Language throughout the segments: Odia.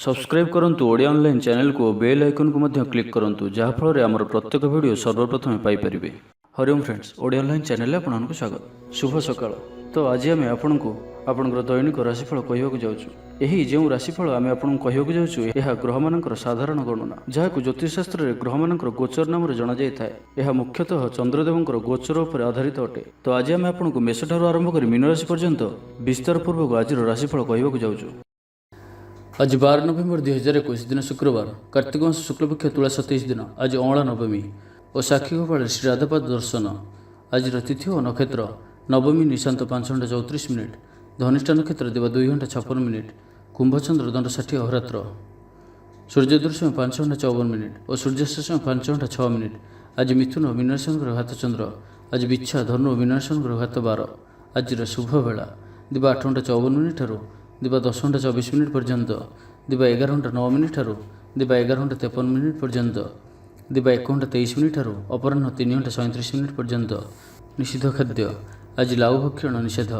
सब्सक्राइब करंतु ओडिया ऑनलाइन चैनल को बेल आइकन को मध्य क्लिक करंतु जहाँ फल आमर प्रत्येक वीडियो सर्वप्रथम Piper. Hariom friends, Odia online channel आपको स्वागत। शुभ सकाळ। तो आज आम आपको आपंकर दैनिक राशिफल कहवाक जाऊँ। यही जो राशिफल आम आपको कहवाक जाऊँ यह ग्रह मानकर साधारण गणना जहाँ ज्योतिषशास्त्र में ग्रह मानकर गोचर नाम जना जाए। यह मुख्यतः चंद्रदेवंकर गोचर उपर आधारित अटे। तो आज आम आपको मेष ठारू आरंभ कर मीन राशि पर्यंत विस्तार पूर्वक आज राशिफल कहवाक जाऊँ। आज 12 नवेम्बर 2021 दिन शुक्रवार, कार्तिक मास शुक्लपक्ष तुला 27 दिन। आज अँला नवमी और साक्षी गोपाल श्री राधापाद दर्शन। आज तिथि और नक्षत्र नवमी निशांत 5 घंटा 34 मिनिट, धनिष्ठा नक्षत्र दिवा 2 घंटा 56 मिनिट, कुंभचंद्र दंड 60 अहोरात्र, सूर्योदय समय 5 घंटा 54 मिनिट और सूर्यास्त समय 5 घंटा 6 मिनिट। आज मिथुन और मीन राशि घात चंद्र। आज बिच्छा धनु और मीन राशि घात 12। आज शुभ बेला दिवा 8 घंटा 54 मिनिट ठारू दिवा 10 घंटा 24 मिनिट पर्यंत, दिवा 11 घंटा 9 मिनिट ठारू दिवा 11 घंटा 53 मिनिट पर्यंत, दिवा 1 घंटा 23 मिनिट ठारू अपराह्न 3 घंटा 37 मिनिट पर्यंत। निषिद्ध खाद्य आज लाउ भक्षण निषेध।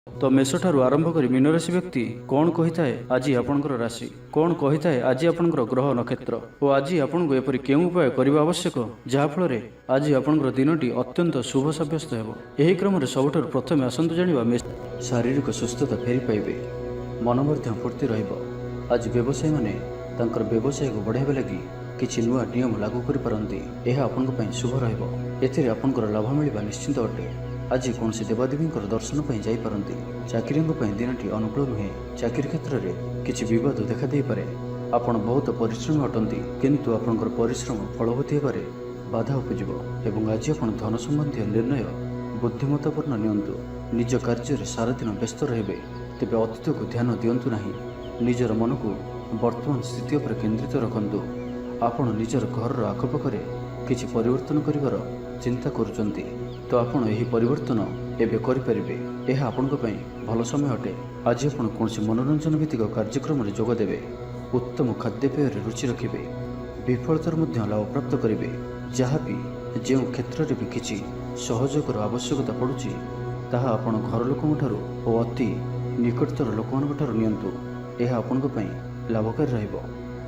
तो मेष ठारू आरंभ कर मीन राशि व्यक्ति कौन कही थाए आज आपणकर राशि कौन कही थाए आज आपणकर ग्रह नक्षत्र और आज आपको एपरी केउं उपाय करबा आवश्यक जहाँफल आज आपणकर दिनटी अत्यंत शुभ सब्यस्त हेबो। एही क्रम सबुठारु प्रथमे आसंतु जानिबा मेष शारीरिक सुस्थता फेरी पाइबे, मन मध्य फूर्ति रहिबो। आज व्यवसायी माने तांकर व्यवसाय को बढ़ाइबा लगी किछि नुआ नियम लागू करि पारंती। एहा आपनक पई शुभ रहिबो। एथिरे आपनकर लाभ मिलिबा निश्चित अटे। आज कौन से देवादेवींकर दर्शन पर जापरती। चाकरी दिनटी अनुकूल नुहे। चाकरी क्षेत्र में किसी विवाद देखा दे पारे। आपण बहुत परिश्रम अटंती किंतु आपणकर परिश्रम फलवती होबारे बाधा उपजिब एवं आज आपण धन संबंधी निर्णय बुद्धिमत्तापूर्ण नियंतु। निज कार्य सारा दिन व्यस्त रहिबे, तेबे अतीत को ध्यान दियंतु नाही। निजर मन को वर्तमान स्थिति पर केंद्रित रखंतु। आपण निजर घर आखपाखरे किछि परिवर्तन करिवार चिंता करुचंती तो आपण एही परिवर्तन एबे करि परिबे। एहा आपनक पई भल समय अटे। आज आपण कोनसी मनोरंजन भित्तिक कार्यक्रम रे जोग देबे। उत्तम खाद्यपेय रे रुचि रखिबे। विफलतार मध्य लाभ प्राप्त करिबे। जहाँ भी जो क्षेत्र रे भी किछि सहयोगर आवश्यकता पड़ुछि ताहा आपण घर लोकन ठारू और अति निकटतर लोकन ठारू नियंतु। एहा आपनक पई लाभकारी रहइबो।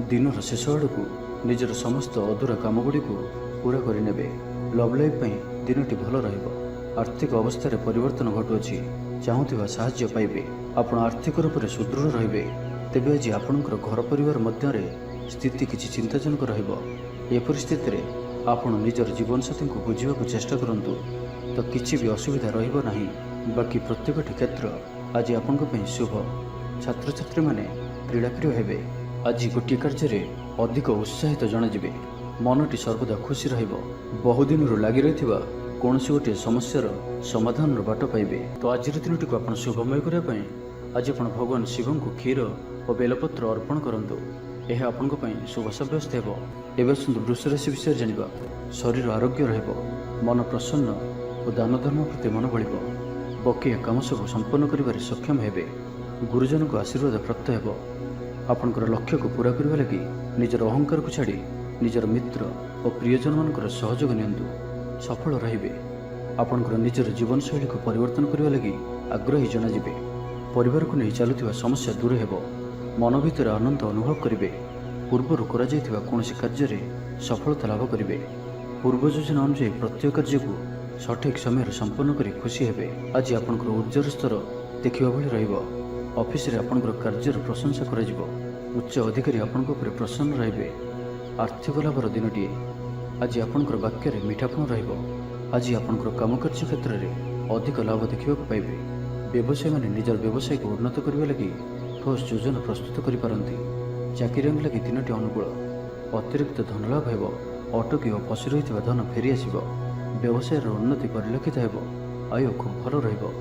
दिनर शेष आड़कू निजर समस्त अधूरा कामगुड़ी को पूरा करिनेबे। लव लाइफ पई दिनटी भल रहिबो। आर्थिक अवस्था रे परिवर्तन घटुअछि, चाहुथिबा साहाय्य पाइबे। आपण आर्थिक रूप से सुदृढ़ रहिबे। तेबे आज आपणकर घर परिवार मध्य रे स्थिति किछि चिंताजनक रहिबो। ए परिस्थिति रे आपण निजर जीवन साथी को बुझिबाक चेष्टा करंतु तो किछि भी असुविधा रहिबो नाही। बाकी प्रत्येकटी क्षेत्र आज आपणक पई शुभ। छात्र छात्री माने क्रीड़ाप्रिय हेबे। आज गोटे कार्य रे अधिक उत्साहित जणाजिबे। मनटी सर्वदा खुशी रहिबो। बहुदिन लगी रही कौन से गोटे समस्यार समाधान बाट पाइबे। तो आज दिनटी को आप शुभमय करने आज आप भगवान शिव को क्षीर और बेलपत्र अर्पण करंतु। यह आपंक शुभ सब्यस्त हेबो। एवं सुंदर वृष राशि विषय जानिबा। शरीर आरोग्य रहिबो, मन प्रसन्न और दान धर्म प्रति मन बलिबो। बकिया काम सब संपन्न करिबारे सक्षम हेबे। गुरुजन को आशीर्वाद प्राप्त हेबो। आपनकर लक्ष्य को पूरा करबा लगी निजर अहंकार को छाड़ी निजर मित्र और प्रियजन मानकर सहयोग नियंतु। सफल रहिबे। आपनकर निजर जीवनशैली को परिवर्तन करबा लगी आग्रही जनाजिबे। परिवार को नहीं चलुथिबा समस्या दूर हेबो। मन भितर आनंद अनुभव करिबे। पूर्वर करा जायथिबा कोनोसी कार्य रे सफलता लाभ करिबे। पूर्व योजना अनुसार प्रत्येक कार्य को सठिक समय संपन्न करी खुशी हेबे। आज आपनकर ऊर्जार स्तर देखिबा भली रहिबो। ऑफिस रे आपनकर कार्यर प्रशंसा करा जिवो। उच्च अधिकारी आपनक ऊपर प्रसन्न रहिबे। आर्थिक लाभर दिनटी आज आपनकर वाक्य रे मीठापन रहिबो। आज आपनकर काम कार्य क्षेत्र में अधिक लाभ देखा पाइबे। व्यवसायी माने निजर व्यवसाय को उन्नत करने लगी ठोस योजना प्रस्तुत करि पारंती। चाकरी लगी दिनटी अनुकूल। अतिरिक्त धन लाभ हेबो। अटकी और फसी रही धन फेरी आसिबो। व्यवसाय उन्नति परिलक्षित हेबो। आय खूब भल रहिबो।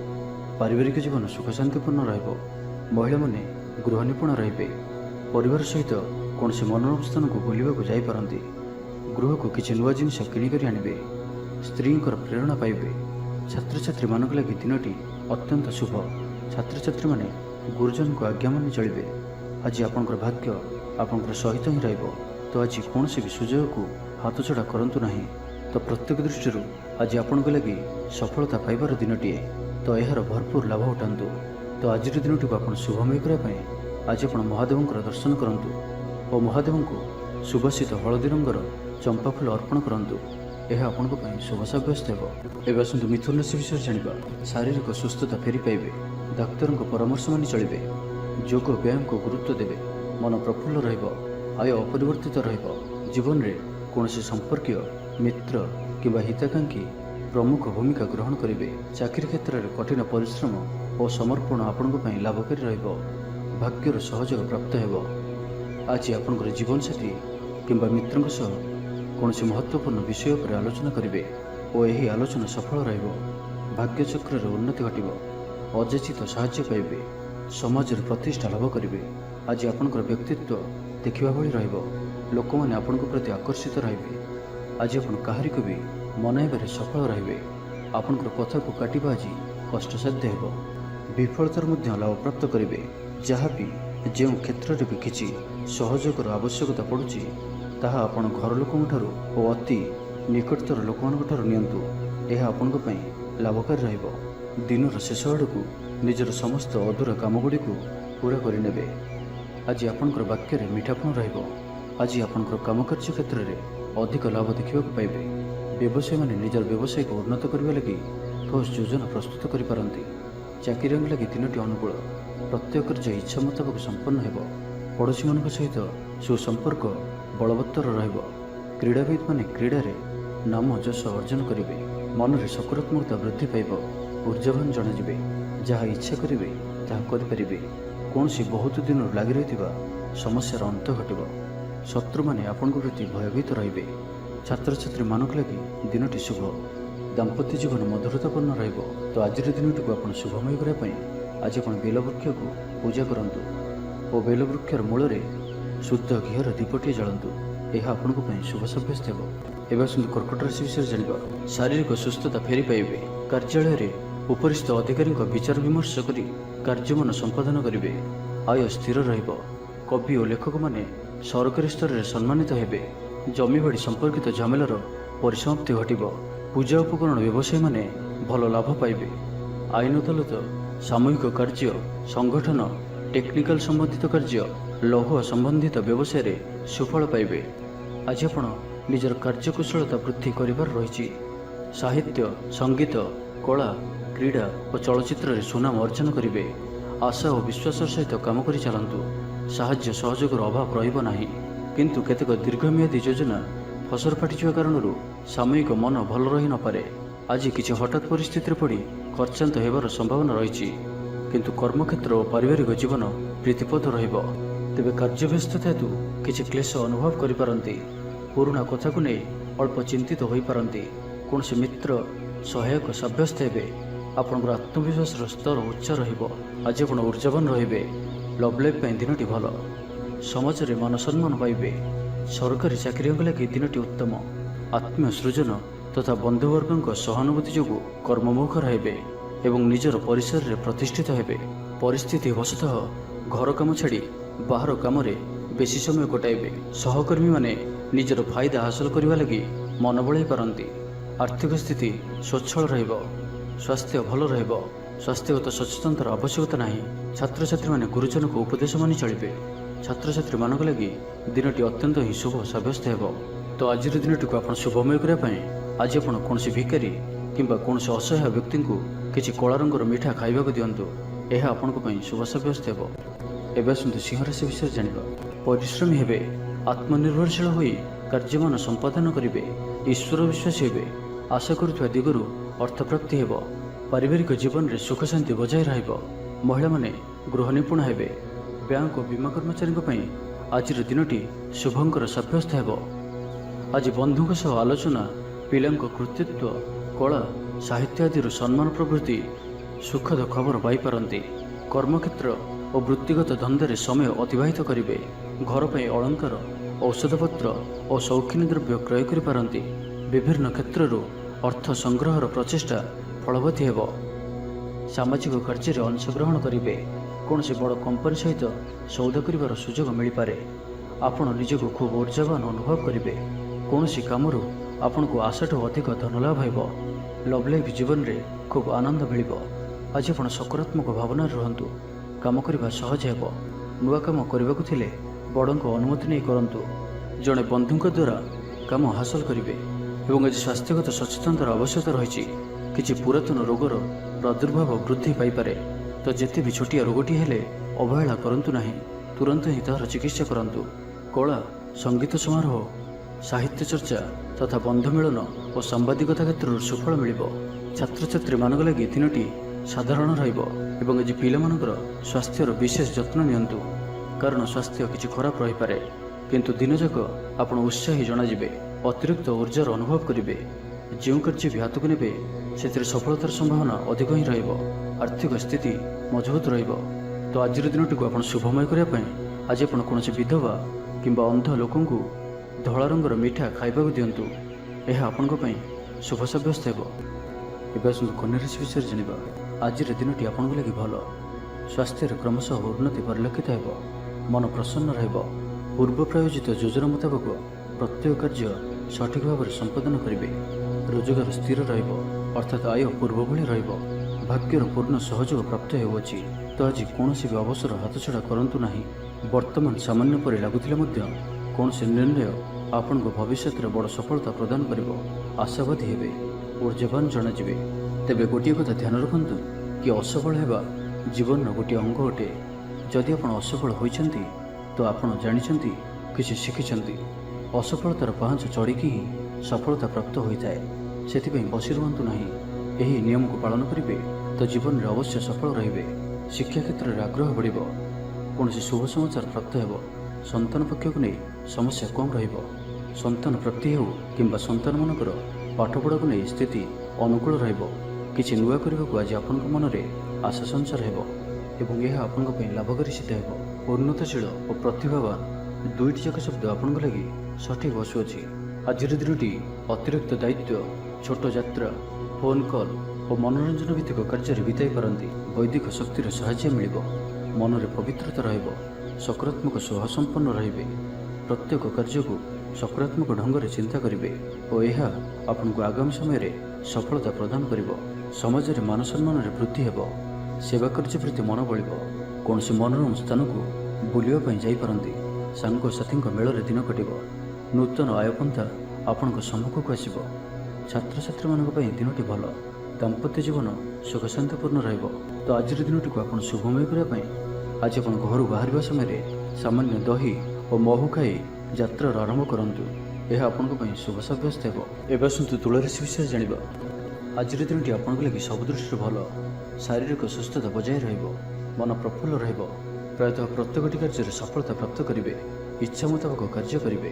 पारिवारिक जीवन सुख शांतिपूर्ण रहिबो। महिला माने गृह निपुण रहिबे। परिवार सहित कौन से मनोरम स्थान को बुलवाक जाई पारंती। गृह को किसी नुआ जिनिस किणिक आनिबे। स्त्री प्रेरणा पाइबे। छात्र छात्री मानक लगी दिनटी अत्यंत शुभ। छात्र छात्री माने गुरुजन को आज्ञा मानि चलिबे। आज आपनकर भाग्य आपनकर सहित ही रहिबो। तो आज कौन से भी सुजोग को हाथ छड़ा करंतु नाही। तो प्रत्येक दृष्टि आज आपनक लगी सफलता पाइबार दिनटीए। तो यार भरपूर लाभ उठातु। तो आज दिनटी को आप शुभमय करने आज आपण महादेवंकर दर्शन करंतु और महादेवंकु सुबासित हलदी रंगर चंपा फूल अर्पण करंतु। यह आपनको पई शुभ साब्यस्त हेबो। एबे आसंतु मिथुन राशि विषय जानिबा। शारीरिक सुस्थता फेरी पाइबे, डाक्तर परामर्श मानि चलिबे, योग व्यायाम को गुरुत्व देबे, मन प्रफुल्ल रहिबो, आय अपरिवर्तित रहिबो। जीवन रे कोनोसी संपर्कीय मित्र किंबा हिताकांक्षी प्रमुख भूमिका ग्रहण करेंगे। चाकरी क्षेत्र में कठिन परिश्रम और समर्पण आपंक लाभकारी रहिबो। भाग्यर सहयोग प्राप्त हेबो। आज आपंकर जीवन साथी किंबा मित्रों सह कौन महत्वपूर्ण विषय पर आलोचना करेंगे और यही आलोचना सफल रहिबो। भाग्य चक्र में उन्नति घटिबो, अजाचित साहाय्य पाइबे, समाज रे प्रतिष्ठा लाभ करेंगे। आज आपंकर व्यक्तित्व देखा भली रहिबो। लोक मैंने आपण प्रति आकर्षित रहिबे। आज आपण काहारी को भी मनाइबारे सफल रहिबे। आपणकर कथा को काटिबा आज कष्टसाध्य हेबो। विफलतार मध्य लाभ प्राप्त करेंगे। जहाँ भी जो क्षेत्र में भी किसी सहयोगर आवश्यकता पड़ुछि ताहा आपण घर लोकों और अति निकटतर लोकमानक नियंतु। यह आपण लाभकारी रहिबो। दिनर शेष आड़कू निजर समस्त अधूरा कामगुड़ी पूरा करने। आज आपणकर वाक्य में मीठापण रहिबो। आज आपणकर कामकार्य क्षेत्र में अधिक लाभ देखा पाइबे। व्यवसायी मैंने निजर व्यवसाय को उन्नत करने लगी ठोस योजना प्रस्तुत करिपारंती। चाकरी लगी तीनोटी अनुकूल, प्रत्येक कार्य इच्छा मुताबक संपन्न हेबो। पड़ोशी मान सहित सुसंपर्क बलवत्तर रहिबो। क्रीड़ाविद माने क्रीड़ा रे नाम यश अर्जन करेंगे। मन में सकारात्मकता वृद्धि पाइब, ऊर्जावान जनाजिबे। जहाँ इच्छा करेंगे ताहा करिपारिबे। कौनसी बहुत दिन लगी रही समस्यार अंत घटिबो। शत्रु माने आपण प्रति भयभीत रहिबे। छात्र छात्री मानक लगी दिनटी शुभ। दाम्पत्य जीवन मधुरतापूर्ण रहिबो। तो आज दिनटी को आपण शुभमय करने आज आपण बेलवृक्ष को पूजा करंतु और बेलवृक्षर मूल में शुद्ध घीर दीपटी जलांतु। यह आपण शुभ साब्यस्त हेबो। एवं आसंतु कर्कट राशि विषय जानिबा। शारीरिक सुस्थता फेरी पाइबे। कार्यालय में उपरिस्थ अधिकारी विचार विमर्श करी कार्यमन संपादन करेंगे। आय स्थिर रहिबो। कवि और लेखक माने सरकारी स्तर में सम्मानित हेबे। जमीबाड़ी संपर्कित झमेलार परिसमाप्ति घटिबो। पूजा उपकरण व्यवसायी माने भल लाभ पाइबे। आईन अदालत, सामूहिक कार्य, संगठन, टेक्निकल संबंधित कार्य, लौह संबंधित व्यवसाय रे सुफल पाइबे। आज आपण निजर कार्यकुशलता वृद्धि करिवार रहिछि। साहित्य, संगीत, कला, क्रीड़ा और चलचित्र रे सुनाम अर्जन करेंगे। आशा और विश्वास सहित काम करि चलंतु। साहाय्य सहयोगर अभाव रहिबो नाही, किंतु केतेक दीर्घमियादी योजना फसर फाटिवा कारण सामयिक मन भल रही न पारे। आज किसी हठात परिस्थिति पड़ी खर्चांत हेबार संभावना रही, किंतु कर्मक्षेत्र और पारिवारिक जीवन प्रीतिपद रहिबो। तेबे कार्यव्यस्तता हेतु किसी क्लेश अनुभव करिपारंती। पुराणा कथा को नहीं अल्प चिंतित होई पारंती। कौनसी मित्र सहायक साब्यस्त हेबे। आपनकर आत्मविश्वास स्तर उच्च रहिबो। आज आपण ऊर्जावान रहिबे। लव लाइफ दिनटी भल। समाज रे मान सम्मान पाइबे। सरकारी चाकरी लगी दिनटी उत्तम। आत्मीय सृजन तथा बंधुवर्ग सहानुभूति जो कर्ममुखर हेबे एवं निजर परिसर रे प्रतिष्ठित हेबे। परिस्थिति वशतः घर काम छाड़ी बाहर काम रे बेसी समय कटाइबे। सहकर्मी माने निजर फायदा हासिल करने लगी मन बढ़ाई पारंती। आर्थिक स्थिति स्वच्छल रहिबो। स्वास्थ्य भल रहिबो। स्वास्थ्यगत सचेतनतार आवश्यकता नहीं। छात्र छात्री माने गुरुजन को उपदेश मानि चलिबे। छात्र छात्री मानक लगी दिनटी अत्यंत ही शुभ साब्यस्त हेबो। तो आज दिनटी को आपण शुभमय करने आज आपण कौनसी भिकारी किंबा कौनसी असहाय व्यक्ति को किसी कला रंगर मिठा खाइबा को दियंतु। यह आपण शुभ साब्यस्त हेबो। एबे आसंतु सिंह राशि विषय जानिबा। परिश्रमी हेबे। आत्मनिर्भरशील होई कार्यमान संपादन करेंगे। ईश्वर विश्वासी हेबे। आशा करुवा दिगरु अर्थप्राप्ति हेबो। पारिवारिक जीवन में सुख शांति बजाय रहिबो। महिला माने गृह निपुण हेबे। बैंक और बीमा कर्मचारी आज दिनटी शुभंकर साब्यस्त हेबो। आज बंधुओं सह आलोचना, पिलांको कृतित्व, कला, साहित्य आदि सम्मान प्रभृति सुखद खबर पाइपारंती। कर्मक्षेत्र और वृत्तिगत धंदे समय अतिबाहित करेंगे। घर पर अलंकार, औषधपत्र और शौखिन द्रव्य क्रय करिपारंती। विभिन्न क्षेत्रରୁ अर्थ संग्रहर प्रचेष्टा फलवती हेबो। सामाजिक कार्य में अंशग्रहण करेंगे। कौन से बड़ कंपनी सहित सौदा कर सुजोग मिल पारे। आपण निजक खूब ऊर्जावान अनुभव करेंगे। कौन सी कम आपण को आशाठू अधिक धन लाभ हेबो। लव लाइफ जीवन में खूब आनंद मिल। आज आप सकारात्मक भावना रुहतु। काम करने सहज हेबो। ନୂଆ କାମ କରିବାକୁ ଥିଲେ ବଡ଼ଙ୍କ ଅନୁମତି ନେଇ କରନ୍ତୁ। ଜଣେ ବନ୍ଧୁଙ୍କ ଦ୍ୱାରା କାମ ହାସଲ କରିବେ। ଏବଂ ଆଜି ସ୍ୱାସ୍ଥ୍ୟଗତ ସଚେତନତାର ଆବଶ୍ୟକତା ରହିଛି। କିଛି ପୁରାତନ ରୋଗର ପ୍ରାଦୁର୍ଭାବ ବୃଦ୍ଧି ପାଇପାରେ, ତ ଯେତେ ବି ଛୋଟିଆ ରୋଗଟି ହେଲେ ଅବହେଳା କରନ୍ତୁ ନାହିଁ। ତୁରନ୍ତ ହିଁ ତାହାର ଚିକିତ୍ସା କରନ୍ତୁ। କଳା, ସଙ୍ଗୀତ ସମାରୋହ, ସାହିତ୍ୟ ଚର୍ଚ୍ଚା ତଥା ବନ୍ଧୁମିଳନ ଓ ସାମ୍ବାଦିକତା କ୍ଷେତ୍ରରୁ ସୁଫଳ ମିଳିବ। ଛାତ୍ରଛାତ୍ରୀମାନଙ୍କ ଲାଗି ଦିନଟି ସାଧାରଣ ରହିବ ଏବଂ ଆଜି ପିଲାମାନଙ୍କର ସ୍ୱାସ୍ଥ୍ୟର ବିଶେଷ ଯତ୍ନ ନିଅନ୍ତୁ, କାରଣ ସ୍ୱାସ୍ଥ୍ୟ କିଛି ଖରାପ ରହିପାରେ, କିନ୍ତୁ ଦିନଯାକ ଆପଣ ଉତ୍ସାହୀ ଜଣାଯିବେ। ଅତିରିକ୍ତ ଉର୍ଜାର ଅନୁଭବ କରିବେ। ଯେଉଁ କାର୍ଯ୍ୟ ବି ହାତକୁ ନେବେ ସେଥିରେ ସଫଳତାର ସମ୍ଭାବନା ଅଧିକ ହିଁ ରହିବ। ଆର୍ଥିକ ସ୍ଥିତି ମଜବୁତ ରହିବ। ତ ଆଜିର ଦିନଟିକୁ ଆପଣ ଶୁଭମୟ କରିବା ପାଇଁ ଆଜି ଆପଣ କୌଣସି ବିଧବା କିମ୍ବା ଅନ୍ଧ ଲୋକଙ୍କୁ ଧଳା ରଙ୍ଗର ମିଠା ଖାଇବାକୁ ଦିଅନ୍ତୁ। ଏହା ଆପଣଙ୍କ ପାଇଁ ଶୁଭ ସାବ୍ୟସ୍ତ ହେବ। ଏବେ ଆସନ୍ତୁ କନ୍ୟା ରାଶି ବିଷୟରେ ଜାଣିବା। ଆଜିର ଦିନଟି ଆପଣଙ୍କ ଲାଗି ଭଲ। ସ୍ୱାସ୍ଥ୍ୟରେ କ୍ରମଶଃ ଉନ୍ନତି ପରିଲକ୍ଷିତ ହେବ। ମନ ପ୍ରସନ୍ନ ରହିବ। ପୂର୍ବ ପ୍ରାୟୋଜିତ ଯୋଜନା ମୁତାବକ ପ୍ରତ୍ୟେକ କାର୍ଯ୍ୟ ସଠିକ୍ ଭାବରେ ସମ୍ପାଦନ କରିବେ। ରୋଜଗାର ସ୍ଥିର ରହିବ, ଅର୍ଥାତ୍ ଆୟ ପୂର୍ବ ଭଳି ରହିବ। ଭାଗ୍ୟର ପୂର୍ଣ୍ଣ ସହଯୋଗ ପ୍ରାପ୍ତ ହେଉଅଛି। ତ ଆଜି କୌଣସି ବି ଅବସର ହାତଛଡ଼ା କରନ୍ତୁ ନାହିଁ। ବର୍ତ୍ତମାନ ସାମାନ୍ୟ ପରି ଲାଗୁଥିଲେ ମଧ୍ୟ କୌଣସି ନିର୍ଣ୍ଣୟ ଆପଣଙ୍କ ଭବିଷ୍ୟତରେ ବଡ଼ ସଫଳତା ପ୍ରଦାନ କରିବ। ଆଶାବାଦୀ ହେବେ, ଊର୍ଜ୍ଜାବାନ ଜଣାଯିବେ। ତେବେ ଗୋଟିଏ କଥା ଧ୍ୟାନ ରଖନ୍ତୁ କି ଅସଫଳ ହେବା ଜୀବନର ଗୋଟିଏ ଅଙ୍ଗ ଅଟେ। ଯଦି ଆପଣ ଅସଫଳ ହୋଇଛନ୍ତି ତ ଆପଣ ଜାଣିଛନ୍ତି, କିଛି ଶିଖିଛନ୍ତି। ଅସଫଳତାର ପାହାଚ ଚଢ଼ିକି ହିଁ ସଫଳତା ପ୍ରାପ୍ତ ହୋଇଥାଏ। ସେଥିପାଇଁ ବସି ରୁହନ୍ତୁ ନାହିଁ। ଏହି ନିୟମକୁ ପାଳନ କରିବେ ତ ଜୀବନରେ ଅବଶ୍ୟ ସଫଳ ରହିବେ। ଶିକ୍ଷା କ୍ଷେତ୍ରରେ ଆଗ୍ରହ ବଢ଼ିବ। କୌଣସି ଶୁଭ ସମାଚାର ପ୍ରାପ୍ତ ହେବ। ସନ୍ତାନ ପକ୍ଷକୁ ନେଇ ସମସ୍ୟା କମ୍ ରହିବ। ସନ୍ତାନ ପ୍ରାପ୍ତି ହେଉ କିମ୍ବା ସନ୍ତାନମାନଙ୍କର ପାଠପଢ଼ାକୁ ନେଇ ସ୍ଥିତି ଅନୁକୂଳ ରହିବ। କିଛି ନୂଆ କରିବାକୁ ଆଜି ଆପଣଙ୍କ ମନରେ ଆଶା ସଞ୍ଚାର ହେବ ଏବଂ ଏହା ଆପଣଙ୍କ ପାଇଁ ଲାଭକାରୀ ସିଦ୍ଧ ହେବ। ଉନ୍ନତଶୀଳ ଓ ପ୍ରତିଭାବାନ ଦୁଇଟି ଯାକ ଶବ୍ଦ ଆପଣଙ୍କ ଲାଗି ସଠିକ୍ ବସୁଅଛି। ଆଜିର ଦିନଟି ଅତିରିକ୍ତ ଦାୟିତ୍ୱ, ଛୋଟ ଯାତ୍ରା, ଫୋନ୍ କଲ୍ ଓ ମନୋରଞ୍ଜନ ଭିତ୍ତିକ କାର୍ଯ୍ୟରେ ବିତାଇ ପାରନ୍ତି। ବୈଦିକ ଶକ୍ତିର ସାହାଯ୍ୟ ମିଳିବ। ମନରେ ପବିତ୍ରତା ରହିବ। ସକାରାତ୍ମକ ସ୍ୱଭାବସମ୍ପନ୍ନ ରହିବେ। ପ୍ରତ୍ୟେକ କାର୍ଯ୍ୟକୁ ସକାରାତ୍ମକ ଢଙ୍ଗରେ ଚିନ୍ତା କରିବେ ଓ ଏହା ଆପଣଙ୍କୁ ଆଗାମୀ ସମୟରେ ସଫଳତା ପ୍ରଦାନ କରିବ। ସମାଜରେ ମାନ ସମ୍ମାନରେ ବୃଦ୍ଧି ହେବ। ସେବା କାର୍ଯ୍ୟ ପ୍ରତି ମନ ବଳିବ। କୌଣସି ମନୋରମ ସ୍ଥାନକୁ ବୁଲିବା ପାଇଁ ଯାଇପାରନ୍ତି। ସାଙ୍ଗସାଥୀଙ୍କ ମେଳରେ ଦିନ କଟିବ। ନୂତନ ଆୟପନ୍ଥା ଆପଣଙ୍କ ସମ୍ମୁଖକୁ ଆସିବ। ଛାତ୍ରଛାତ୍ରୀମାନଙ୍କ ପାଇଁ ଦିନଟି ଭଲ। ଦାମ୍ପତ୍ୟ ଜୀବନ ସୁଖଶାନ୍ତିପୂର୍ଣ୍ଣ ରହିବ। ତ ଆଜିର ଦିନଟିକୁ ଆପଣ ଶୁଭମୟ କରିବା ପାଇଁ ଆଜି ଆପଣ ଘରୁ ବାହାରିବା ସମୟରେ ସାମାନ୍ୟ ଦହି ଓ ମହୁ ଖାଇ ଯାତ୍ରାର ଆରମ୍ଭ କରନ୍ତୁ। ଏହା ଆପଣଙ୍କ ପାଇଁ ଶୁଭ ସାବ୍ୟସ୍ତ ହେବ। ଏବେ ଆସନ୍ତୁ ତୁଳା ରାଶି ବିଷୟରେ ଜାଣିବା। ଆଜିର ଦିନଟି ଆପଣଙ୍କ ଲାଗି ସବୁ ଦୃଷ୍ଟିରୁ ଭଲ। ଶାରୀରିକ ସୁସ୍ଥତା ବଜାୟ ରହିବ। ମନ ପ୍ରଫୁଲ୍ଲ ରହିବ। ପ୍ରାୟତଃ ପ୍ରତ୍ୟେକଟି କାର୍ଯ୍ୟରେ ସଫଳତା ପ୍ରାପ୍ତ କରିବେ। ଇଚ୍ଛା ମୁତାବକ କାର୍ଯ୍ୟ କରିବେ।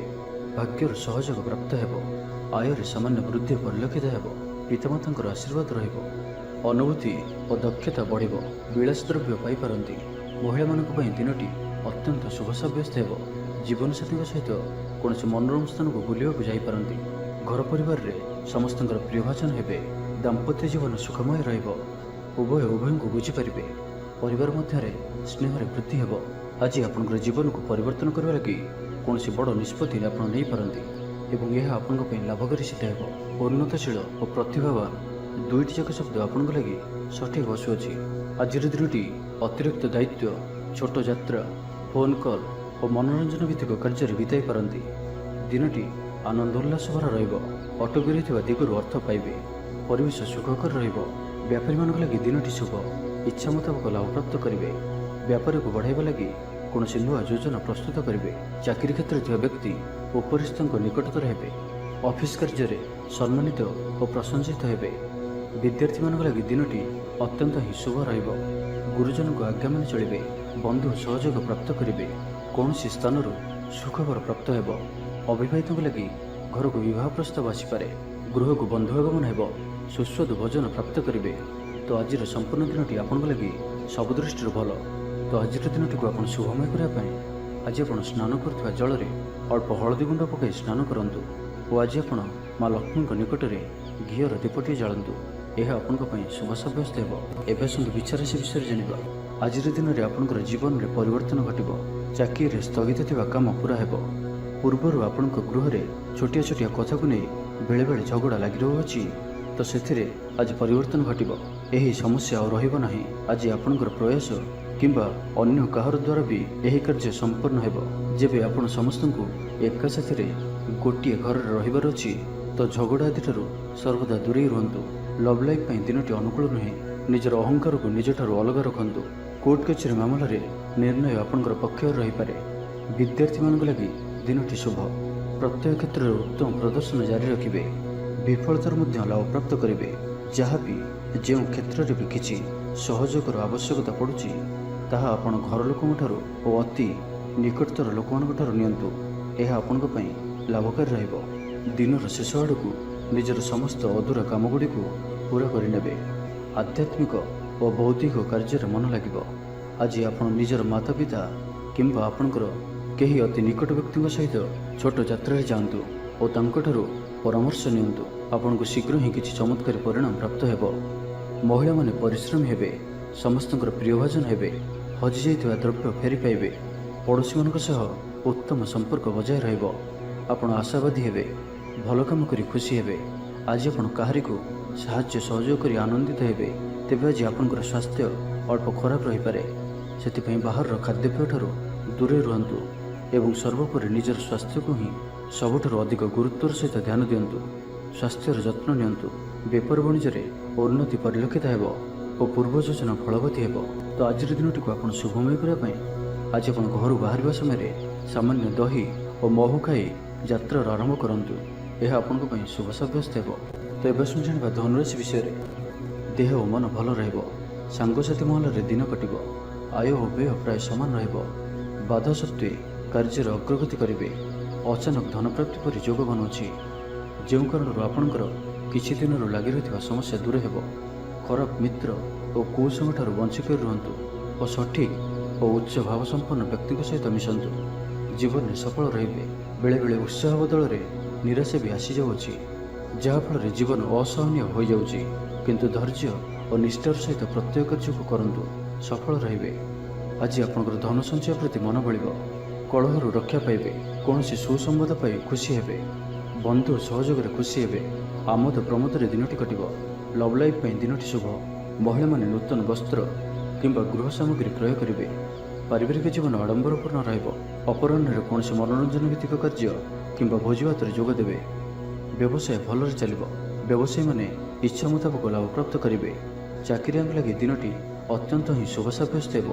ଭାଗ୍ୟର ସହଯୋଗ ପ୍ରାପ୍ତ ହେବ। ଆୟରେ ସାମାନ୍ୟ ବୃଦ୍ଧି ପରିଲକ୍ଷିତ ହେବ। ପିତାମାତାଙ୍କର ଆଶୀର୍ବାଦ ରହିବ। ଅନୁଭୂତି ଓ ଦକ୍ଷତା ବଢ଼ିବ। ବିଳାସ ଦ୍ରବ୍ୟ ପାଇପାରନ୍ତି। ମହିଳାମାନଙ୍କ ପାଇଁ ଦିନଟି ଅତ୍ୟନ୍ତ ଶୁଭ ସାବ୍ୟସ୍ତ ହେବ। ଜୀବନସାଥୀଙ୍କ ସହିତ କୌଣସି ମନୋରମ ସ୍ଥାନକୁ ବୁଲିବାକୁ ଯାଇପାରନ୍ତି। ଘର ପରିବାରରେ ସମସ୍ତଙ୍କର ପ୍ରିୟଭାଜନ ହେବେ। ଦାମ୍ପତ୍ୟ ଜୀବନ ସୁଖମୟ ରହିବ। ଉଭୟଙ୍କୁ ବୁଝିପାରିବେ। ପରିବାର ମଧ୍ୟରେ ସ୍ନେହରେ ବୃଦ୍ଧି ହେବ। ଆଜି ଆପଣଙ୍କର ଜୀବନକୁ ପରିବର୍ତ୍ତନ କରିବା ଲାଗି କୌଣସି ବଡ଼ ନିଷ୍ପତ୍ତି ଆପଣ ନେଇପାରନ୍ତି ଏବଂ ଏହା ଆପଣଙ୍କ ପାଇଁ ଲାଭକାରୀ ସିଦ୍ଧ ହେବ। ଉନ୍ନତଶୀଳ ଓ ପ୍ରତିଭାବାନ ଦୁଇଟି ଯାକ ଶବ୍ଦ ଆପଣଙ୍କ ଲାଗି ସଠିକ୍ ବସୁଅଛି। ଆଜିର ଦିନଟି ଅତିରିକ୍ତ ଦାୟିତ୍ୱ, ଛୋଟ ଯାତ୍ରା, ଫୋନ୍ କଲ୍ ଓ ମନୋରଞ୍ଜନ ଭିତ୍ତିକ କାର୍ଯ୍ୟରେ ବିତାଇ ପାରନ୍ତି। ଦିନଟି ଆନନ୍ଦ ଉଲ୍ଲାସ ଭରା ରହିବ। ଅଟକି ରହିଥିବା ଦିଗରୁ ଅର୍ଥ ପାଇବେ। ପରିବେଶ ସୁଖକର ରହିବ। ବ୍ୟାପାରୀମାନଙ୍କ ଲାଗି ଦିନଟି ଶୁଭ। ଇଚ୍ଛା ମୁତାବକ ଲାଭପ୍ରାପ୍ତ କରିବେ। ବ୍ୟାପାରକୁ ବଢ଼ାଇବା ଲାଗି କୌଣସି ନୂଆ ଯୋଜନା ପ୍ରସ୍ତୁତ କରିବେ। ଚାକିରି କ୍ଷେତ୍ରରେ ଥିବା ବ୍ୟକ୍ତି ଉପରିସ୍ଥଙ୍କ ନିକଟତର ହେବେ। ଅଫିସ୍ କାର୍ଯ୍ୟରେ ସମ୍ମାନିତ ଓ ପ୍ରଶଂସିତ ହେବେ। ବିଦ୍ୟାର୍ଥୀମାନଙ୍କ ଲାଗି ଦିନଟି ଅତ୍ୟନ୍ତ ହିଁ ଶୁଭ ରହିବ। ଗୁରୁଜନଙ୍କ ଆଜ୍ଞା ମାନି ଚଳିବେ। ବନ୍ଧୁ ସହଯୋଗ ପ୍ରାପ୍ତ କରିବେ। କୌଣସି ସ୍ଥାନରୁ ସୁଖବର ପ୍ରାପ୍ତ ହେବ। ଅବିବାହିତଙ୍କ ଲାଗି ଘରକୁ ବିବାହ ପ୍ରସ୍ତାବ ଆସିପାରେ। ଗୃହକୁ ବନ୍ଧୁ ଆଗମନ ହେବ। ସୁସ୍ୱାଦୁ ଭୋଜନ ପ୍ରାପ୍ତ କରିବେ। ତ ଆଜିର ସମ୍ପୂର୍ଣ୍ଣ ଦିନଟି ଆପଣଙ୍କ ଲାଗି ସବୁ ଦୃଷ୍ଟିରୁ ଭଲ। ତ ଆଜିର ଦିନଟିକୁ ଆପଣ ଶୁଭମୟ କରିବା ପାଇଁ ଆଜି ଆପଣ ସ୍ନାନ କରୁଥିବା ଜଳରେ ଅଳ୍ପ ହଳଦୀ ଗୁଣ୍ଡ ପକାଇ ସ୍ନାନ କରନ୍ତୁ ଓ ଆଜି ଆପଣ ମା ଲକ୍ଷ୍ମୀଙ୍କ ନିକଟରେ ଘିଅର ଦୀପଟିଏ ଜାଳନ୍ତୁ। ଏହା ଆପଣଙ୍କ ପାଇଁ ଶୁଭ ସାବ୍ୟସ୍ତ ହେବ। ଏବେ ଆସନ୍ତୁ ବିଚାରାଶି ବିଷୟରେ ଜାଣିବା। ଆଜିର ଦିନରେ ଆପଣଙ୍କର ଜୀବନରେ ପରିବର୍ତ୍ତନ ଘଟିବ। ଚାକିରିରେ ସ୍ଥଗିତ ଥିବା କାମ ପୁରା ହେବ। ପୂର୍ବରୁ ଆପଣଙ୍କ ଗୃହରେ ଛୋଟିଆ ଛୋଟିଆ କଥାକୁ ନେଇ ବେଳେବେଳେ ଝଗଡ଼ା ଲାଗି ରହୁଅଛି, ତ ସେଥିରେ ଆଜି ପରିବର୍ତ୍ତନ ଘଟିବ। ଏହି ସମସ୍ୟା ଆଉ ରହିବ ନାହିଁ। ଆଜି ଆପଣଙ୍କର ପ୍ରୟାସ କିମ୍ବା ଅନ୍ୟ କାହାର ଦ୍ୱାରା ବି ଏହି କାର୍ଯ୍ୟ ସମ୍ପନ୍ନ ହେବ। ଯେବେ ଆପଣ ସମସ୍ତଙ୍କୁ ଏକା ସାଥିରେ ଗୋଟିଏ ଘରରେ ରହିବାର ଅଛି ତ ଝଗଡ଼ା ଆଦିଠାରୁ ସର୍ବଦା ଦୂରେଇ ରୁହନ୍ତୁ। ଲଭ୍ ଲାଇଫ୍ ପାଇଁ ଦିନଟି ଅନୁକୂଳ ନୁହେଁ। ନିଜର ଅହଙ୍କାରକୁ ନିଜଠାରୁ ଅଲଗା ରଖନ୍ତୁ। କୋର୍ଟ କଚେରୀ ମାମଲାରେ ନିର୍ଣ୍ଣୟ ଆପଣଙ୍କର ପକ୍ଷରେ ରହିପାରେ। ବିଦ୍ୟାର୍ଥୀମାନଙ୍କ ଲାଗି ଦିନଟି ଶୁଭ। ପ୍ରତ୍ୟେକ କ୍ଷେତ୍ରରେ ଉତ୍ତମ ପ୍ରଦର୍ଶନ ଜାରି ରଖିବେ। ବିଫଳତାର ମଧ୍ୟ ଲାଭ ପ୍ରାପ୍ତ କରିବେ। ଯାହା ବି ଯେଉଁ କ୍ଷେତ୍ରରେ ବି କିଛି ସହଯୋଗର ଆବଶ୍ୟକତା ପଡ଼ୁଛି ତାହା ଆପଣ ଘର ଲୋକଙ୍କଠାରୁ ଓ ଅତି ନିକଟତର ଲୋକମାନଙ୍କଠାରୁ ନିଅନ୍ତୁ। ଏହା ଆପଣଙ୍କ ପାଇଁ ଲାଭକାରୀ ରହିବ। ଦିନର ଶେଷ ଆଡ଼କୁ ନିଜର ସମସ୍ତ ଅଧୁରା କାମଗୁଡ଼ିକୁ ପୂରା କରିନେବେ। ଆଧ୍ୟାତ୍ମିକ ଓ ବୌଦ୍ଧିକ କାର୍ଯ୍ୟରେ ମନ ଲାଗିବ। ଆଜି ଆପଣ ନିଜର ମାତାପିତା କିମ୍ବା ଆପଣଙ୍କର କେହି ଅତି ନିକଟ ବ୍ୟକ୍ତିଙ୍କ ସହିତ ଛୋଟ ଯାତ୍ରାରେ ଯାଆନ୍ତୁ ଓ ତାଙ୍କଠାରୁ ପରାମର୍ଶ ନିଅନ୍ତୁ। ଆପଣଙ୍କୁ ଶୀଘ୍ର ହିଁ କିଛି ଚମତ୍କାରୀ ପରିଣାମ ପ୍ରାପ୍ତ ହେବ। ମହିଳାମାନେ ପରିଶ୍ରମୀ ହେବେ। ସମସ୍ତଙ୍କର ପ୍ରିୟଭାଜନ ହେବେ। ହଜିଯାଇଥିବା ଦ୍ରବ୍ୟ ଫେରି ପାଇବେ। ପଡ଼ୋଶୀମାନଙ୍କ ସହ ଉତ୍ତମ ସମ୍ପର୍କ ବଜାୟ ରହିବ। ଆପଣ ଆଶାବାଦୀ ହେବେ। ଭଲ କାମ କରି ଖୁସି ହେବେ। ଆଜି ଆପଣ କାହାରିକୁ ସାହାଯ୍ୟ ସହଯୋଗ କରି ଆନନ୍ଦିତ ହେବେ। ତେବେ ଆଜି ଆପଣଙ୍କର ସ୍ୱାସ୍ଥ୍ୟ ଅଳ୍ପ ଖରାପ ରହିପାରେ। ସେଥିପାଇଁ ବାହାରର ଖାଦ୍ୟପେୟଠାରୁ ଦୂରେଇ ରୁହନ୍ତୁ ଏବଂ ସର୍ବୋପରି ନିଜର ସ୍ୱାସ୍ଥ୍ୟକୁ ହିଁ ସବୁଠାରୁ ଅଧିକ ଗୁରୁତ୍ୱର ସହିତ ଧ୍ୟାନ ଦିଅନ୍ତୁ। ସ୍ୱାସ୍ଥ୍ୟର ଯତ୍ନ ନିଅନ୍ତୁ। ବେପାର ବାଣିଜ୍ୟରେ ଉନ୍ନତି ପରିଲକ୍ଷିତ ହେବ ଓ ପୂର୍ବ ଯୋଜନା ଫଳବତୀ ହେବ। ତ ଆଜିର ଦିନଟିକୁ ଆପଣ ଶୁଭମୟ କରିବା ପାଇଁ ଆଜି ଆପଣ ଘରୁ ବାହାରିବା ସମୟରେ ସାମାନ୍ୟ ଦହି ଓ ମହୁ ଖାଇ ଯାତ୍ରାର ଆରମ୍ଭ କରନ୍ତୁ। ଏହା ଆପଣଙ୍କ ପାଇଁ ଶୁଭ ସାବ୍ୟସ୍ତ ହେବ। ତ ଏବେ ଶୁଣି ଜାଣିବା ଧନୁରାଶି ବିଷୟରେ। ଦେହ ଓ ମନ ଭଲ ରହିବ। ସାଙ୍ଗସାଥି ମହଲରେ ଦିନ କଟିବ। ଆୟ ଓ ବ୍ୟୟ ପ୍ରାୟ ସମାନ ରହିବ। ବାଧା ସତ୍ତ୍ୱେ କାର୍ଯ୍ୟରେ ଅଗ୍ରଗତି କରିବେ। ଅଚାନକ ଧନପ୍ରାପ୍ତି ପରି ଯୋଗ ବନୁଅଛି, ଯେଉଁ କାରଣରୁ ଆପଣଙ୍କର କିଛି ଦିନରୁ ଲାଗି ରହିଥିବା ସମସ୍ୟା ଦୂର ହେବ। ଖରାପ ମିତ୍ର ଓ କୁସଙ୍ଗଠାରୁ ବଞ୍ଚି କରି ରୁହନ୍ତୁ ଓ ସଠିକ୍ ଓ ଉଚ୍ଚ ଭାବସମ୍ପନ୍ନ ବ୍ୟକ୍ତିଙ୍କ ସହିତ ମିଶନ୍ତୁ। ଜୀବନରେ ସଫଳ ରହିବେ। ବେଳେବେଳେ ଉତ୍ସାହ ବଦଳରେ ନିରାଶା ବି ଆସିଯାଉଅଛି, ଯାହାଫଳରେ ଜୀବନ ଅସହନୀୟ ହୋଇଯାଉଛି। କିନ୍ତୁ ଧୈର୍ଯ୍ୟ ଓ ନିଷ୍ଠାର ସହିତ ପ୍ରତ୍ୟେକ କାର୍ଯ୍ୟକୁ କରନ୍ତୁ, ସଫଳ ରହିବେ। ଆଜି ଆପଣଙ୍କର ଧନ ସଞ୍ଚୟ ପ୍ରତି ମନ ବଳିବ। କଳହରୁ ରକ୍ଷା ପାଇବେ। କୌଣସି ସୁସମ୍ବାଦ ପାଇ ଖୁସି ହେବେ। ବନ୍ଧୁ ସହଯୋଗରେ ଖୁସି ହେବେ। ଆମୋଦ ପ୍ରମୋଦରେ ଦିନଟି କଟିବ। ଲଭ୍ ଲାଇଫ୍ ପାଇଁ ଦିନଟି ଶୁଭ। ମହିଳାମାନେ ନୂତନ ବସ୍ତ୍ର କିମ୍ବା ଗୃହ ସାମଗ୍ରୀ କ୍ରୟ କରିବେ। ପାରିବାରିକ ଜୀବନ ଆଡ଼ମ୍ବରପୂର୍ଣ୍ଣ ରହିବ। ଅପରାହ୍ନରେ କୌଣସି ମନୋରଞ୍ଜନ ଭିତ୍ତିକ କାର୍ଯ୍ୟ କିମ୍ବା ଭୋଜିଭାତରେ ଯୋଗ ଦେବେ। ବ୍ୟବସାୟ ଭଲରେ ଚାଲିବ। ବ୍ୟବସାୟୀମାନେ ଇଚ୍ଛା ମୁତାବକ ଲାଭପ୍ରାପ୍ତ କରିବେ। ଚାକିରିଆଙ୍କ ଲାଗି ଦିନଟି ଅତ୍ୟନ୍ତ ହିଁ ଶୁଭ ସାବ୍ୟସ୍ତ ହେବ।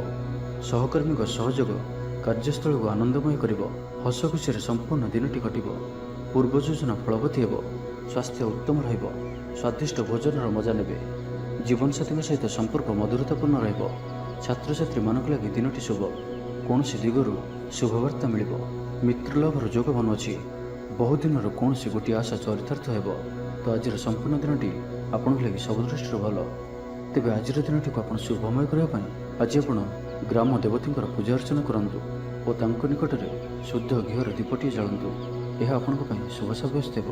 ସହକର୍ମୀଙ୍କ ସହଯୋଗ କାର୍ଯ୍ୟସ୍ଥଳକୁ ଆନନ୍ଦମୟ କରିବ। ହସ ଖୁସିରେ ସମ୍ପୂର୍ଣ୍ଣ ଦିନଟି କଟିବ। ପୂର୍ବ ଯୋଜନା ଫଳବତୀ ହେବ। ସ୍ୱାସ୍ଥ୍ୟ ଉତ୍ତମ ରହିବ। ସ୍ୱାଦିଷ୍ଟ ଭୋଜନର ମଜା ନେବେ। ଜୀବନସାଥୀଙ୍କ ସହିତ ସମ୍ପର୍କ ମଧୁରତାପୂର୍ଣ୍ଣ ରହିବ। ଛାତ୍ରଛାତ୍ରୀମାନଙ୍କ ଲାଗି ଦିନଟି ଶୁଭ। କୌଣସି ଦିଗରୁ ଶୁଭବାର୍ତ୍ତା ମିଳିବ। ମିତ୍ରଲାଭର ଯୋଗ ବନୁଅଛି। ବହୁଦିନର କୌଣସି ଗୋଟିଏ ଆଶା ଚରିତାର୍ଥ ହେବ। ତ ଆଜିର ସମ୍ପୂର୍ଣ୍ଣ ଦିନଟି ଆପଣଙ୍କ ଲାଗି ସବୁ ଦୃଷ୍ଟିରୁ ଭଲ। ତେବେ ଆଜିର ଦିନଟିକୁ ଆପଣ ଶୁଭମୟ କରିବା ପାଇଁ ଆଜି ଆପଣ ଗ୍ରାମ ଦେବତୀଙ୍କର ପୂଜା ଅର୍ଚ୍ଚନା କରନ୍ତୁ ଓ ତାଙ୍କ ନିକଟରେ ଶୁଦ୍ଧ ଘିଅର ଦୀପଟିଏ ଜାଳନ୍ତୁ। ଏହା ଆପଣଙ୍କ ପାଇଁ ଶୁଭ ସାବ୍ୟସ୍ତ ହେବ।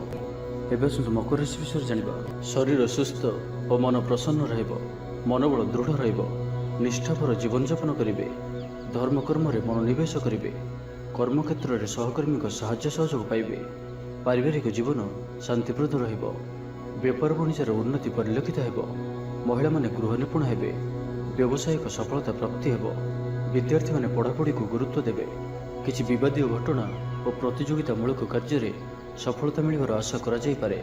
ଏବେ ଆସନ୍ତୁ ମକର ରାଶି ବିଷୟରେ ଜାଣିବା। ଶରୀର ସୁସ୍ଥ ଓ ମନ ପ୍ରସନ୍ନ ରହିବ। ମନୋବଳ ଦୃଢ଼ ରହିବ। ନିଷ୍ଠାପର ଜୀବନଯାପନ କରିବେ। ଧର୍ମକର୍ମରେ ମନୋନିବେଶ କରିବେ। କର୍ମକ୍ଷେତ୍ରରେ ସହକର୍ମୀଙ୍କ ସାହାଯ୍ୟ ସହଯୋଗ ପାଇବେ। ପାରିବାରିକ ଜୀବନ ଶାନ୍ତିପ୍ରଦ ରହିବ। ବେପାର ବାଣିଜ୍ୟର ଉନ୍ନତି ପରିଲକ୍ଷିତ ହେବ। ମହିଳାମାନେ ଗୃହ ନିପୁଣ ହେବେ। ବ୍ୟବସାୟିକ ସଫଳତା ପ୍ରାପ୍ତି ହେବ। ବିଦ୍ୟାର୍ଥୀମାନେ ପଢ଼ାପଢ଼ିକୁ ଗୁରୁତ୍ୱ ଦେବେ। କିଛି ବିବାଦୀୟ ଘଟଣା ଓ ପ୍ରତିଯୋଗିତାମୂଳକ କାର୍ଯ୍ୟରେ ସଫଳତା ମିଳିବାର ଆଶା କରାଯାଇପାରେ।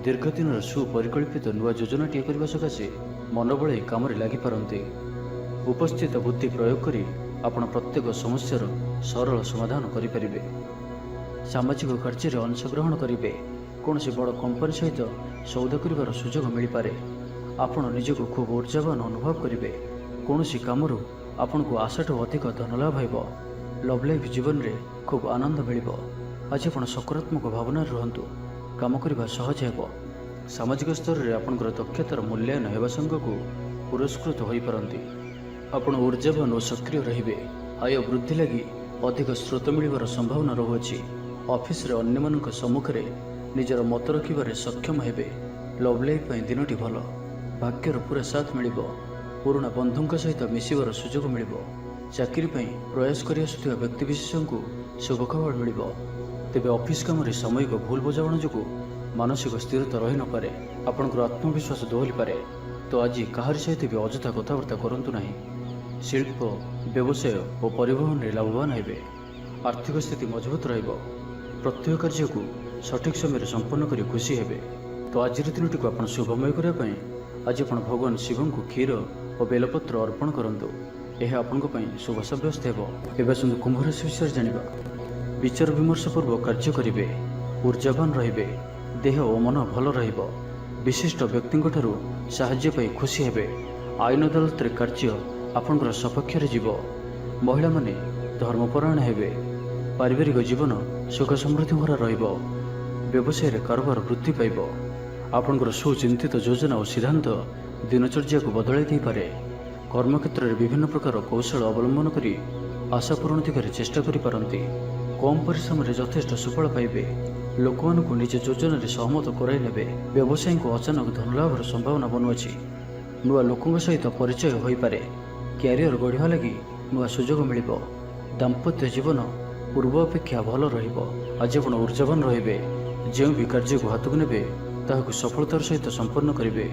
ଦୀର୍ଘଦିନର ସୁପରିକଳ୍ପିତ ନୂଆ ଯୋଜନାଟିଏ କରିବା ସକାଶେ ମନ ବଳାଇ କାମରେ ଲାଗିପାରନ୍ତି। ଉପସ୍ଥିତ ବୁଦ୍ଧି ପ୍ରୟୋଗ କରି ଆପଣ ପ୍ରତ୍ୟେକ ସମସ୍ୟାର ସରଳ ସମାଧାନ କରିପାରିବେ। ସାମାଜିକ କାର୍ଯ୍ୟରେ ଅଂଶଗ୍ରହଣ କରିବେ। କୌଣସି ବଡ଼ କମ୍ପାନୀ ସହିତ ସୌଦା କରିବାର ସୁଯୋଗ ମିଳିପାରେ। ଆପଣ ନିଜକୁ ଖୁବ୍ ଉର୍ଜାବାନ ଅନୁଭବ କରିବେ। କୌଣସି କାମରୁ ଆପଣଙ୍କୁ ଆଶାଠୁ ଅଧିକ ଧନଲାଭ ହେବ। ଲଭ୍ ଲାଇଫ୍ ଜୀବନରେ ଖୁବ୍ ଆନନ୍ଦ ମିଳିବ। ଆଜି ଆପଣ ସକାରାତ୍ମକ ଭାବନାରେ ରୁହନ୍ତୁ। କାମ କରିବା ସହଜ ହେବ। ସାମାଜିକ ସ୍ତରରେ ଆପଣଙ୍କର ଦକ୍ଷତାର ମୂଲ୍ୟାୟନ ହେବା ସାଙ୍ଗକୁ ପୁରସ୍କୃତ ହୋଇପାରନ୍ତି। ଆପଣ ଉର୍ଜାବାନ ଓ ସକ୍ରିୟ ରହିବେ। ଆୟ ବୃଦ୍ଧି ଲାଗି ଅଧିକ ସ୍ରୋତ ମିଳିବାର ସମ୍ଭାବନା ରହୁଅଛି। ଅଫିସରେ ଅନ୍ୟମାନଙ୍କ ସମ୍ମୁଖରେ ନିଜର ମତ ରଖିବାରେ ସକ୍ଷମ ହେବେ। ଲଭ୍ ଲାଇଫ୍ ପାଇଁ ଦିନଟି ଭଲ। ଭାଗ୍ୟର ପୁରା ସାଥ ମିଳିବ। ପୁରୁଣା ବନ୍ଧୁଙ୍କ ସହିତ ମିଶିବାର ସୁଯୋଗ ମିଳିବ। ଚାକିରି ପାଇଁ ପ୍ରୟାସ କରି ଆସୁଥିବା ବ୍ୟକ୍ତିବିଶେଷଙ୍କୁ ଶୁଭ ଖବର ମିଳିବ। ତେବେ ଅଫିସ କାମରେ ସାମୟିକ ଭୁଲ ବୁଝାମଣା ଯୋଗୁଁ ମାନସିକ ସ୍ଥିରତା ରହିନପାରେ। ଆପଣଙ୍କର ଆତ୍ମବିଶ୍ୱାସ ଦୋହଲିପାରେ। ତ ଆଜି କାହାରି ସହିତ ବି ଅଯଥା କଥାବାର୍ତ୍ତା କରନ୍ତୁ ନାହିଁ। ଶିଳ୍ପ, ବ୍ୟବସାୟ ଓ ପରିବହନରେ ଲାଭବାନ ହେବେ। ଆର୍ଥିକ ସ୍ଥିତି ମଜବୁତ ରହିବ। ପ୍ରତ୍ୟେକ କାର୍ଯ୍ୟକୁ ସଠିକ୍ ସମୟରେ ସମ୍ପନ୍ନ କରି ଖୁସି ହେବେ। ତ ଆଜିର ଦିନଟିକୁ ଆପଣ ଶୁଭମୟ କରିବା ପାଇଁ ଆଜି ଆପଣ ଭଗବାନ ଶିବଙ୍କୁ କ୍ଷୀର ଓ ବେଲପତ୍ର ଅର୍ପଣ କରନ୍ତୁ। ଏହା ଆପଣଙ୍କ ପାଇଁ ଶୁଭ ସାବ୍ୟସ୍ତ ହେବ। ଏବେ ଆସନ୍ତୁ କୁମ୍ଭ ରାଶି ବିଷୟରେ ଜାଣିବା। ବିଚାର ବିମର୍ଶ ପୂର୍ବକ କାର୍ଯ୍ୟ କରିବେ, ଊର୍ଜାବାନ ରହିବେ, ଦେହ ଓ ମନ ଭଲ ରହିବ। ବିଶିଷ୍ଟ ବ୍ୟକ୍ତିଙ୍କଠାରୁ ସାହାଯ୍ୟ ପାଇ ଖୁସି ହେବେ। ଆଇନ ଅଦାଲତରେ କାର୍ଯ୍ୟ ଆପଣଙ୍କର ସପକ୍ଷରେ ଯିବ। ମହିଳାମାନେ ଧର୍ମପରାୟଣ ହେବେ। ପାରିବାରିକ ଜୀବନ ସୁଖ ସମୃଦ୍ଧି ଭରା ରହିବ। ବ୍ୟବସାୟରେ କାରବାର ବୃଦ୍ଧି ପାଇବ। ଆପଣଙ୍କର ସୁଚିନ୍ତିତ ଯୋଜନା ଓ ସିଦ୍ଧାନ୍ତ ଦିନଚର୍ଯ୍ୟାକୁ ବଦଳାଇ ଦେଇପାରେ। କର୍ମକ୍ଷେତ୍ରରେ ବିଭିନ୍ନ ପ୍ରକାର କୌଶଳ ଅବଲମ୍ବନ କରି ଆଶା ପୂରଣ ଦିଗରେ ଚେଷ୍ଟା କରିପାରନ୍ତି। କମ୍ ପରିଶ୍ରମରେ ଯଥେଷ୍ଟ ସୁଫଳ ପାଇବେ। ଲୋକମାନଙ୍କୁ ନିଜ ଯୋଜନାରେ ସହମତ କରାଇ ନେବେ। ବ୍ୟବସାୟୀଙ୍କୁ ଅଚାନକ ଧନଲାଭର ସମ୍ଭାବନା ବନୁଅଛି। ନୂଆ ଲୋକଙ୍କ ସହିତ ପରିଚୟ ହୋଇପାରେ। କ୍ୟାରିୟର ଗଢ଼ିବା ଲାଗି ନୂଆ ସୁଯୋଗ ମିଳିବ। ଦାମ୍ପତ୍ୟ ଜୀବନ ପୂର୍ବ ଅପେକ୍ଷା ଭଲ ରହିବ। ଆଜି ଆପଣ ଊର୍ଜାବାନ ରହିବେ। ଯେଉଁ ବି କାର୍ଯ୍ୟକୁ ହାତକୁ ନେବେ ତାହାକୁ ସଫଳତାର ସହିତ ସମ୍ପନ୍ନ କରିବେ।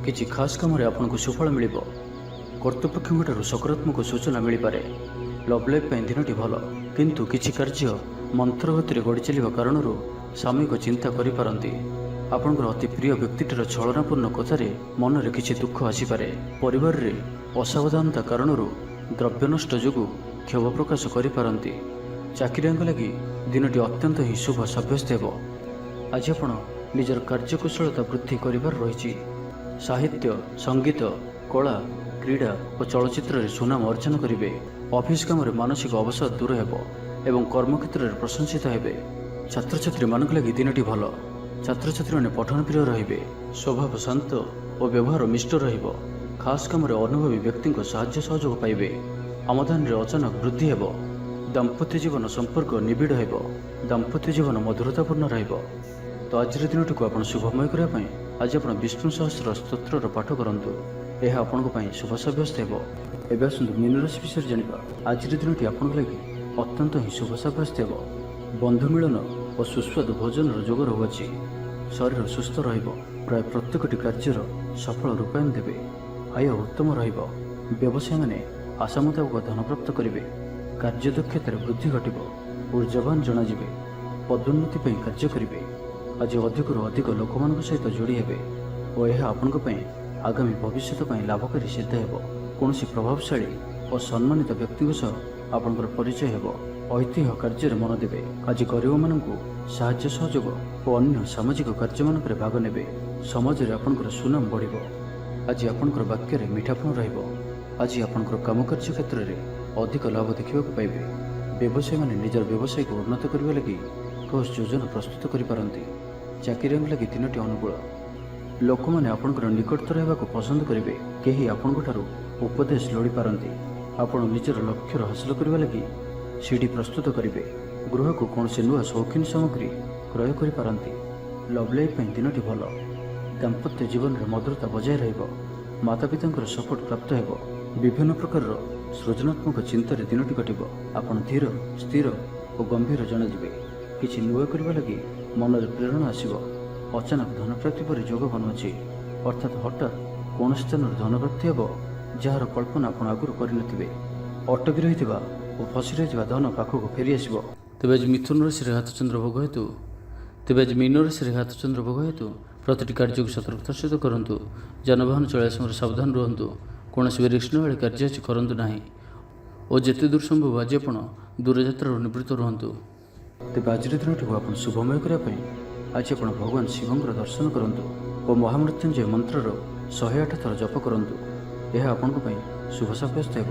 କିଛି ଖାସ୍ କାମରେ ଆପଣଙ୍କୁ ସୁଫଳ ମିଳିବ। କର୍ତ୍ତୃପକ୍ଷଙ୍କଠାରୁ ସକାରାତ୍ମକ ସୂଚନା ମିଳିପାରେ। ଲଭ୍ ଲାଇଫ୍ ପାଇଁ ଦିନଟି ଭଲ, କିନ୍ତୁ କିଛି କାର୍ଯ୍ୟ ମନ୍ଥର ଗତିରେ ଗଡ଼ି ଚାଲିବା କାରଣରୁ ସାମୟିକ ଚିନ୍ତା କରିପାରନ୍ତି। ଆପଣଙ୍କର ଅତି ପ୍ରିୟ ବ୍ୟକ୍ତିଟିର ଛଳନାପୂର୍ଣ୍ଣ କଥାରେ ମନରେ କିଛି ଦୁଃଖ ଆସିପାରେ। ପରିବାରରେ ଅସାବଧାନତା କାରଣରୁ ଦ୍ରବ୍ୟ ନଷ୍ଟ ଯୋଗୁଁ କ୍ଷୋଭ ପ୍ରକାଶ କରିପାରନ୍ତି। ଚାକିରିଆଙ୍କ ଲାଗି ଦିନଟି ଅତ୍ୟନ୍ତ ହିଁ ଶୁଭ ସାବ୍ୟସ୍ତ ହେବ। ଆଜି ଆପଣ ନିଜର କାର୍ଯ୍ୟକୁଶଳତା ବୃଦ୍ଧି କରିବାର ରହିଛି। ସାହିତ୍ୟ, ସଙ୍ଗୀତ, କଳା, କ୍ରୀଡ଼ା ଓ ଚଳଚ୍ଚିତ୍ରରେ ସୁନାମ ଅର୍ଜନ କରିବେ। ଅଫିସ୍ କାମରେ ମାନସିକ ଅବସାଦ ଦୂର ହେବ ଏବଂ କର୍ମକ୍ଷେତ୍ରରେ ପ୍ରଶଂସିତ ହେବେ। ଛାତ୍ରଛାତ୍ରୀମାନଙ୍କ ଲାଗି ଦିନଟି ଭଲ। ଛାତ୍ରଛାତ୍ରୀମାନେ ପଠନ ପ୍ରିୟ ରହିବେ। ସ୍ୱଭାବ ଶାନ୍ତ ଓ ବ୍ୟବହାର ମିଷ୍ଟ ରହିବ। ଖାସ୍ କାମରେ ଅନୁଭବୀ ବ୍ୟକ୍ତିଙ୍କ ସାହାଯ୍ୟ ସହଯୋଗ ପାଇବେ। ଆମଦାନୀରେ ଅଚାନକ ବୃଦ୍ଧି ହେବ। ଦାମ୍ପତ୍ୟ ଜୀବନ ସମ୍ପର୍କ ନିବିଡ଼ ହେବ। ଦାମ୍ପତ୍ୟ ଜୀବନ ମଧୁରତାପୂର୍ଣ୍ଣ ରହିବ। ତ ଆଜିର ଦିନଟିକୁ ଆପଣ ଶୁଭମୟ କରିବା ପାଇଁ ଆଜି ଆପଣ ବିଷ୍ଣୁ ସହସ୍ର ସ୍ତୋତ୍ରର ପାଠ କରନ୍ତୁ। ଏହା ଆପଣଙ୍କ ପାଇଁ ଶୁଭ ସାବ୍ୟସ୍ତ ହେବ। ଏବେ ଆସନ୍ତୁ ମୀନ ରାଶି ବିଷୟରେ ଜାଣିବା। ଆଜିର ଦିନଟି ଆପଣଙ୍କ ଲାଗି ଅତ୍ୟନ୍ତ ହିଁ ଶୁଭ ସାବ୍ୟସ୍ତ ହେବ। ବନ୍ଧୁ ମିଳନ ଓ ସୁସ୍ୱାଦୁ ଭୋଜନର ଯୋଗ ରହୁଅଛି। ଶରୀର ସୁସ୍ଥ ରହିବ। ପ୍ରାୟ ପ୍ରତ୍ୟେକଟି କାର୍ଯ୍ୟର ସଫଳ ରୂପାୟନ ଦେବେ। ଆୟ ଉତ୍ତମ ରହିବ। ବ୍ୟବସାୟୀମାନେ ଆଶା ମୁତାବକ ଧନପ୍ରାପ୍ତ କରିବେ। କାର୍ଯ୍ୟଦକ୍ଷତାରେ ବୃଦ୍ଧି ଘଟିବ। ଊର୍ଜାବାନ ଜଣାଯିବେ। ପଦୋନ୍ନତି ପାଇଁ କାର୍ଯ୍ୟ କରିବେ। ଆଜି ଅଧିକରୁ ଅଧିକ ଲୋକମାନଙ୍କ ସହିତ ଯୋଡ଼ି ହେବେ ଓ ଏହା ଆପଣଙ୍କ ପାଇଁ ଆଗାମୀ ଭବିଷ୍ୟତ ପାଇଁ ଲାଭକାରୀ ସିଦ୍ଧ ହେବ। କୌଣସି ପ୍ରଭାବଶାଳୀ ଓ ସମ୍ମାନିତ ବ୍ୟକ୍ତିଙ୍କ ସହ ଆପଣଙ୍କର ପରିଚୟ ହେବ। ଐତିହ୍ୟ କାର୍ଯ୍ୟରେ ମନ ଦେବେ। ଆଜି ଗରିବମାନଙ୍କୁ ସାହାଯ୍ୟ ସହଯୋଗ ଓ ଅନ୍ୟ ସାମାଜିକ କାର୍ଯ୍ୟମାନଙ୍କରେ ଭାଗ ନେବେ। ସମାଜରେ ଆପଣଙ୍କର ସୁନାମ ବଢ଼ିବ। ଆଜି ଆପଣଙ୍କର ବାକ୍ୟରେ ମିଠାପଣ ରହିବ। ଆଜି ଆପଣଙ୍କର କାମକାର୍ଯ୍ୟ କ୍ଷେତ୍ରରେ ଅଧିକ ଲାଭ ଦେଖିବାକୁ ପାଇବେ। ବ୍ୟବସାୟୀମାନେ ନିଜର ବ୍ୟବସାୟକୁ ଉନ୍ନତ କରିବା ଲାଗି ଠୋସ୍ ଯୋଜନା ପ୍ରସ୍ତୁତ କରିପାରନ୍ତି। ଚାକିରିଆଙ୍କ ଲାଗି ଦିନଟି ଅନୁକୂଳ। ଲୋକମାନେ ଆପଣଙ୍କର ନିକଟତର ହେବାକୁ ପସନ୍ଦ କରିବେ। କେହି ଆପଣଙ୍କଠାରୁ ଉପଦେଶ ଲୋଡ଼ିପାରନ୍ତି। ଆପଣ ନିଜର ଲକ୍ଷ୍ୟର ହାସଲ କରିବା ଲାଗି ସିଡ଼ି ପ୍ରସ୍ତୁତ କରିବେ। ଗୃହକୁ କୌଣସି ନୂଆ ସୌଖିନ ସାମଗ୍ରୀ କ୍ରୟ କରିପାରନ୍ତି। ଲଭ୍ ଲାଇଫ୍ ପାଇଁ ଦିନଟି ଭଲ। ଦାମ୍ପତ୍ୟ ଜୀବନରେ ମଧୁରତା ବଜାୟ ରହିବ। ମାତାପିତାଙ୍କର ସପୋର୍ଟ ପ୍ରାପ୍ତ ହେବ। ବିଭିନ୍ନ ପ୍ରକାରର ସୃଜନାତ୍ମକ ଚିନ୍ତାରେ ଦିନଟି କଟିବ। ଆପଣ ଧୀର, ସ୍ଥିର ଓ ଗମ୍ଭୀର ଜଣାଯିବେ। କିଛି ନୂଆ କରିବା ଲାଗି ମନରେ ପ୍ରେରଣା ଆସିବ। ଅଚାନକ ଧନପ୍ରାପ୍ତି ପରି ଯୋଗ ବନୁଅଛି। ଅର୍ଥାତ୍ ହଠାତ୍ କୌଣସି ସ୍ଥାନରୁ ଧନପ୍ରାପ୍ତି ହେବ ଯାହାର କଳ୍ପନା ଆପଣ ଆଗରୁ କରିନଥିବେ। ଅଟକି ରହିଥିବା ଓ ଫସି ରହିଥିବା ଧନ ପାଖକୁ ଫେରିଆସିବ। ତେବେ ଆଜି ମିଥୁନ ରାଶିରେ ହାତଚନ୍ଦ୍ର ଭୋଗ ହେତୁ ପ୍ରତିଟି କାର୍ଯ୍ୟକୁ ସତର୍କତାର ସହିତ କରନ୍ତୁ। ଯାନବାହନ ଚଳାଇବା ସମୟରେ ସାବଧାନ ରୁହନ୍ତୁ। କୌଣସି ବିରିକ୍ସଣବାଳୀ କାର୍ଯ୍ୟ ଆଜି କରନ୍ତୁ ନାହିଁ ଓ ଯେତେ ଦୂର ସମ୍ଭବ ଆଜି ଆପଣ ଦୂରଯାତ୍ରାରୁ ନିବୃତ୍ତ ରୁହନ୍ତୁ। ତେବେ ଆଜିର ଦିନଟିକୁ ଆପଣ ଶୁଭମୟ କରିବା ପାଇଁ ଆଜି ଆପଣ ଭଗବାନ ଶିବଙ୍କର ଦର୍ଶନ କରନ୍ତୁ ଓ ମହାମୃତ୍ୟୁଞ୍ଜୟ ମନ୍ତ୍ରର 108 ଥର ଜପ କରନ୍ତୁ। ଏହା ଆପଣଙ୍କ ପାଇଁ ଶୁଭ ସାବ୍ୟସ୍ତ ହେବ।